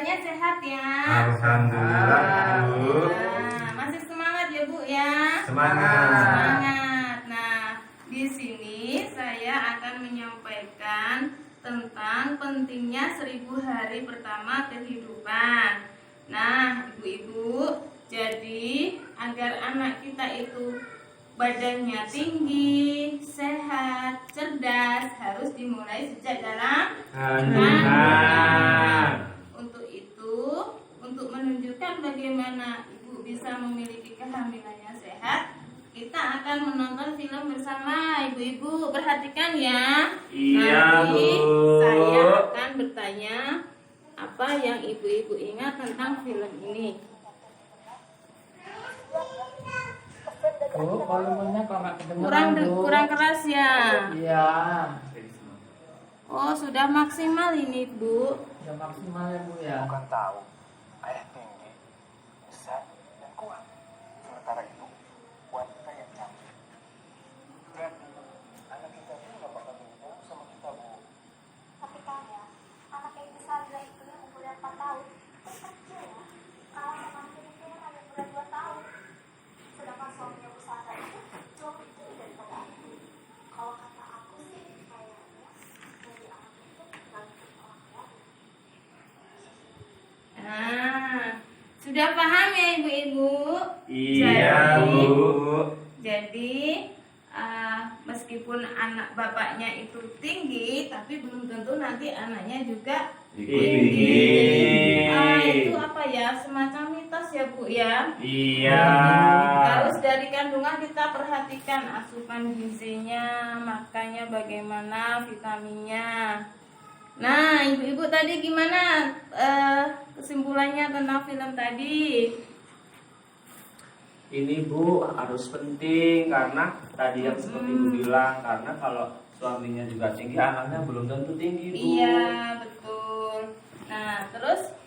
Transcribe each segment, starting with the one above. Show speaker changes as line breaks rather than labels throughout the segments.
semuanya sehat ya?
Alhamdulillah, Bu.
Nah, masih semangat ya Bu ya?
Semangat.
Semangat. Nah, di sini saya akan menyampaikan tentang pentingnya 1000 hari pertama kehidupan. Nah, ibu-ibu, jadi agar anak kita itu badannya tinggi, sehat, cerdas, harus dimulai sejak dalam kandungan. Untuk itu, untuk menunjukkan bagaimana ibu bisa memiliki kehamilan yang sehat, kita akan menonton film bersama ibu-ibu. Perhatikan ya.
Iya,
Nanti
Bu.
saya akan bertanya apa yang ibu-ibu ingat tentang film ini.
Bu, volumenya kok nggak kedengeran, Bu?
Kurang keras ya.
Iya,
Oh, sudah maksimal ini, Bu.
udah maksimal ya, Bu ya.
Bukan tahu, ayah tinggi, besar, dan kuat. Sementara itu, wanita yang cantik. Berarti, anak kita itu nggak bakal tumbuh sama kita, Bu.
Tapi kan ya, anak yang besar itu yang umurnya 4 tahun kan kecil ya. Kalau sama aku itu kan hanya umur 2 tahun. Sedangkan suaminya Bu Sandra itu jauh kecil daripada aku. Kalau kata aku sih kayaknya jadi anak itu tergantung orang ya.
Nah, sudah paham ya ibu-ibu?
Iya,
Jadi-
Bu.
Jadi meskipun anak bapaknya itu tinggi, tapi belum tentu nanti anaknya juga
Tinggi.
Itu apa ya? Semacam mitos ya Bu ya.
Iya.
Harus dari kandungan kita perhatikan asupan gizinya, makannya bagaimana, vitaminnya. Nah, ibu-ibu tadi gimana kesimpulannya tentang film tadi?
Ini Bu harus penting karena tadi yang seperti Ibu bilang, karena kalau suaminya juga tinggi, anaknya belum tentu tinggi, Bu.
Iya, betul. Nah, terus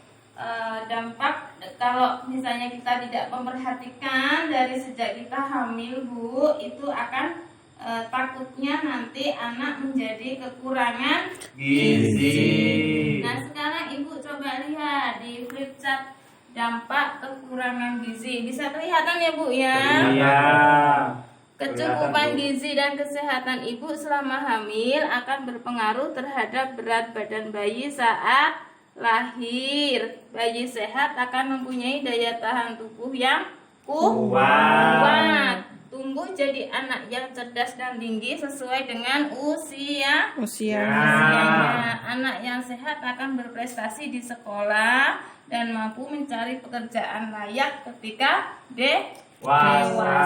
dampak kalau misalnya kita tidak memperhatikan dari sejak kita hamil, Bu, itu akan takutnya nanti anak menjadi kekurangan
Gizi.
Nah, sekarang Ibu coba lihat di flip chart dampak kekurangan gizi. Bisa kelihatan ya, Bu ya?
Iya.
Kecukupan
Kelihatan, Bu.
gizi dan kesehatan ibu selama hamil akan berpengaruh terhadap berat badan bayi saat lahir. Bayi sehat akan mempunyai daya tahan tubuh yang kuat. Tumbuh jadi anak yang cerdas dan tinggi sesuai dengan usianya. Anak yang sehat akan berprestasi di sekolah dan mampu mencari pekerjaan layak ketika dewasa.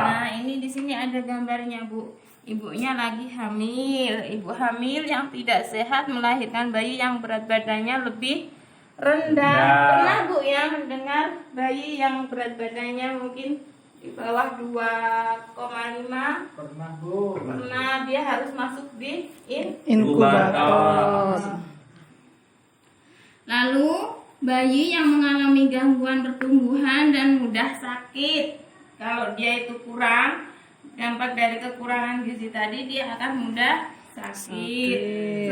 Nah, ini di sini ada gambarnya, Bu. Ibunya lagi hamil. Ibu hamil yang tidak sehat melahirkan bayi yang berat badannya lebih rendah. Pernah Bu ya mendengar bayi yang berat badannya mungkin di bawah 2,5?
Pernah, Bu.
Pernah, dia harus masuk di
Inkubator.
Lalu bayi yang mengalami gangguan pertumbuhan dan mudah sakit. Kalau dia itu kurang, dampak dari kekurangan gizi tadi, dia akan mudah sakit.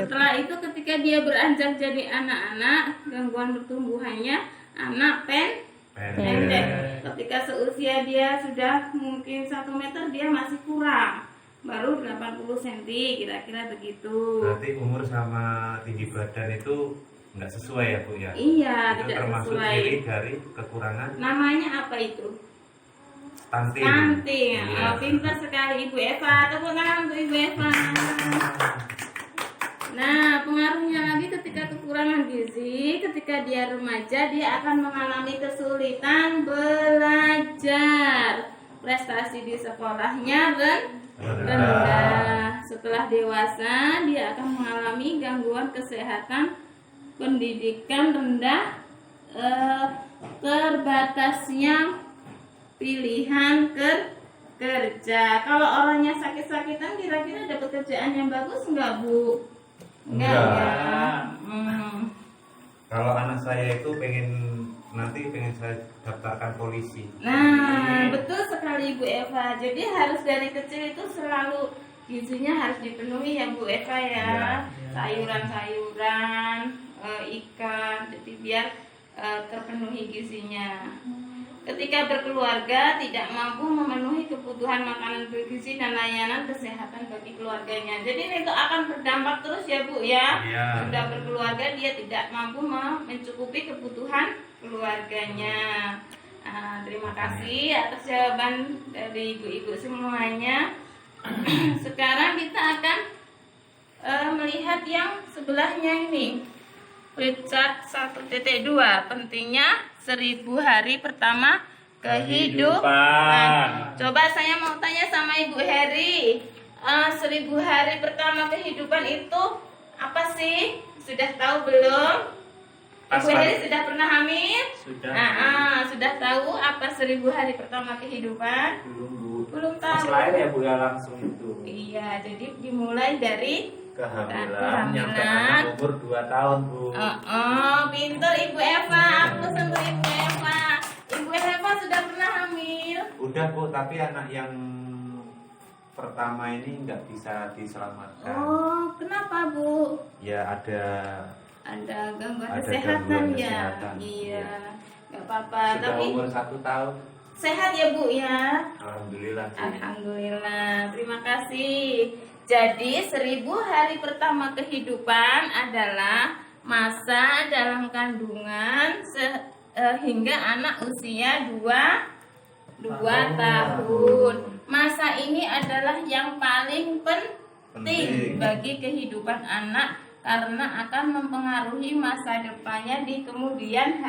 Setelah itu ketika dia beranjak jadi anak-anak, gangguan pertumbuhannya anak pendek. Ketika seusia dia sudah mungkin 1 meter, dia masih kurang. Baru 80 cm, kira-kira begitu.
Berarti umur sama tinggi badan itu nggak sesuai ya, Bu ya?
Iya,
Itu
tidak
termasuk
sesuai.
ciri dari kekurangan
Namanya apa itu?
stunting.
Stunting.
Iya.
Pintar sekali Ibu Eva. Tepuk tangan untuk Ibu Eva. Nah, pengaruhnya lagi ketika kekurangan gizi, ketika dia remaja, dia akan mengalami kesulitan belajar. Prestasi di sekolahnya rendah. Setelah dewasa, dia akan mengalami gangguan kesehatan pendidikan rendah, terbatasnya pilihan kerja. Kalau orangnya sakit-sakitan, kira-kira dapat kerjaan yang bagus enggak, Bu? Enggak ya.
Kalau anak saya itu pengen saya daftarkan polisi.
Nah, betul sekali Bu Eva. Jadi harus dari kecil itu selalu gizinya harus dipenuhi ya Bu Eva ya.
Iya.
Sayuran-sayuran, ikan. Jadi biar terpenuhi gizinya. Ketika berkeluarga tidak mampu memenuhi kebutuhan makanan bergizi dan layanan kesehatan bagi keluarganya. Jadi itu akan berdampak terus ya Bu ya.
Iya.
Sudah berkeluarga dia tidak mampu mencukupi kebutuhan keluarganya. Terima kasih atas jawaban dari ibu-ibu semuanya. Sekarang kita akan melihat yang sebelahnya ini. Flipchart 1.2, pentingnya 1000 hari pertama kehidupan. Coba saya mau tanya sama Ibu Heri, 1000 hari pertama kehidupan itu apa sih? Sudah tahu belum? Ibu Heri sudah pernah hamil?
Sudah.
Sudah tahu apa 1000 hari pertama kehidupan?
Belum Bu.
Belum
Pas
tahu.
lahir ya Bu ya langsung itu.
Iya, jadi dimulai dari
Kehamilan nyampe anak umur 2 tahun Bu.
Pinter Ibu Eva, aku sentuh Ibu Eva. Ibu Eva sudah pernah hamil?
Udah Bu, tapi anak yang pertama ini nggak bisa diselamatkan.
Oh, kenapa Bu?
Ya ada
Gangguan
Ada
kesehatan
gangguan
ya?
kesehatan.
Iya, nggak apa-apa.
sudah
Tapi
umur 1 tahun.
sehat ya Bu ya?
Alhamdulillah Bu.
Alhamdulillah, terima kasih. Jadi 1000 hari pertama kehidupan adalah masa dalam kandungan hingga anak usia 2 tahun. Masa ini adalah yang paling penting bagi kehidupan anak karena akan mempengaruhi masa depannya di kemudian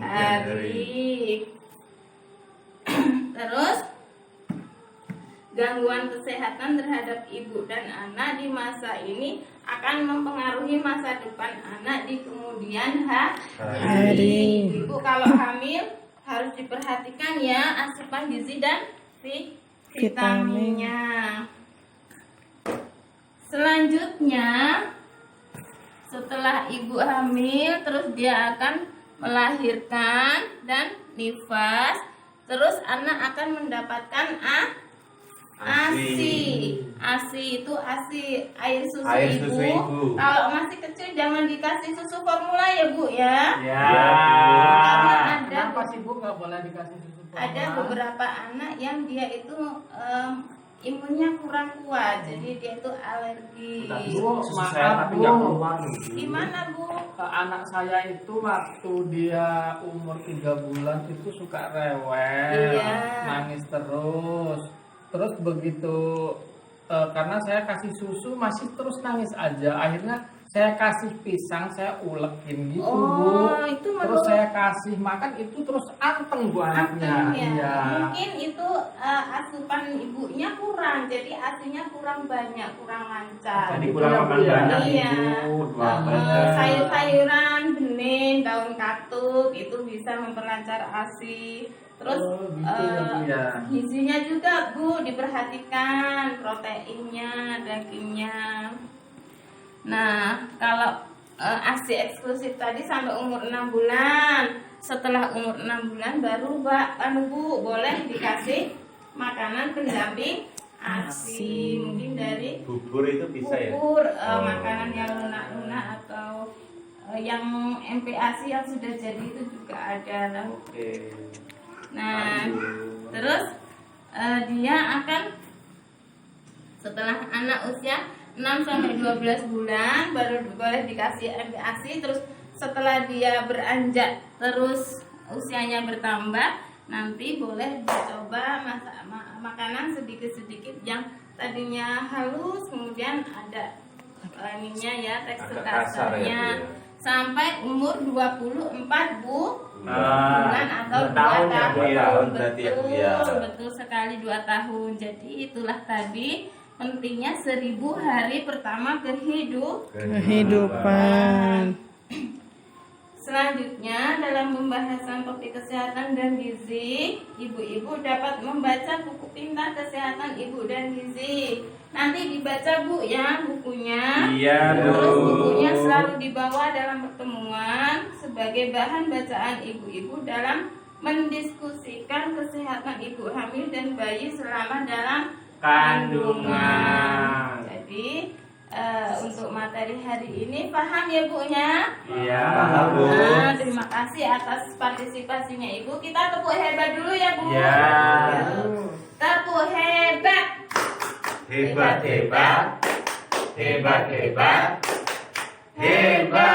hari. Terus gangguan kesehatan terhadap ibu dan anak di masa ini akan mempengaruhi masa depan anak di kemudian hari. Ibu kalau hamil harus diperhatikan ya asupan gizi dan vitaminnya. Selanjutnya setelah ibu hamil terus dia akan melahirkan dan nifas, terus anak akan mendapatkan ASI. ASI itu air susu ibu. Kalau masih kecil jangan dikasih susu formula ya Bu ya.
Ya.
Karena
Kenapa sih Bu nggak boleh dikasih susu formula?
ada beberapa anak yang dia itu imunnya kurang kuat, jadi dia itu alergi.
Bu,
Susu saya
maaf
tapi nggak
Bu.
keluar Bu.
Gimana Bu?
Anak saya itu waktu dia umur 3 bulan itu suka rewel,
Iya.
nangis terus begitu karena saya kasih susu masih terus nangis aja, akhirnya saya kasih pisang, saya ulekin gitu Bu.
Itu
Terus saya kasih makan itu terus anteng Bu anaknya.
anteng ya.
Iya.
Mungkin itu asupan ibunya kurang, jadi asinya kurang banyak, kurang lancar.
Jadi kurang makan banyak
Iya.
Ibu.
Sayur-sayuran, bening, daun katuk itu bisa memperlancar ASI. Terus
Gitu ya Bu ya.
gizinya juga Bu diperhatikan, proteinnya, dagingnya. Nah, kalau ASI eksklusif tadi sampai umur 6 bulan. Setelah umur 6 bulan baru Bu boleh dikasih makanan pendamping ASI. Mungkin dari
Bubur itu bisa ya?
bubur, makanan yang lunak-lunak atau yang MPASI yang sudah jadi itu juga ada.
Oke.
Nah, terus dia akan setelah anak usia 6 sampai 12 bulan baru boleh dikasih MPASI. Terus setelah dia beranjak terus usianya bertambah, nanti boleh dicoba makanan sedikit-sedikit yang tadinya halus kemudian ada ininya ya, tekstur
Agak kasar ya,
kasarnya
Bu, ya.
sampai umur 24 bulan atau 2
tahun ya,
tahun.
2 tahun berarti ya, Bu, ya.
Betul sekali 2 tahun. Jadi itulah tadi pentingnya 1000 hari pertama kehidupan. Selanjutnya dalam pembahasan topik kesehatan dan gizi, ibu-ibu dapat membaca buku pintar kesehatan ibu dan gizi. Nanti dibaca Bu ya bukunya.
Iya
Terus
Bu.
bukunya selalu dibawa dalam pertemuan sebagai bahan bacaan ibu-ibu dalam mendiskusikan kesehatan ibu hamil dan bayi selama dalam
Kandungan.
Jadi untuk materi hari ini. Paham ya Bu-nya?
Iya.
Paham, Bu.
Nah, terima kasih atas partisipasinya Ibu. Kita tepuk hebat dulu ya Bu.
Iya.
Tepuk hebat.
Hebat, hebat. Hebat, hebat. Hebat.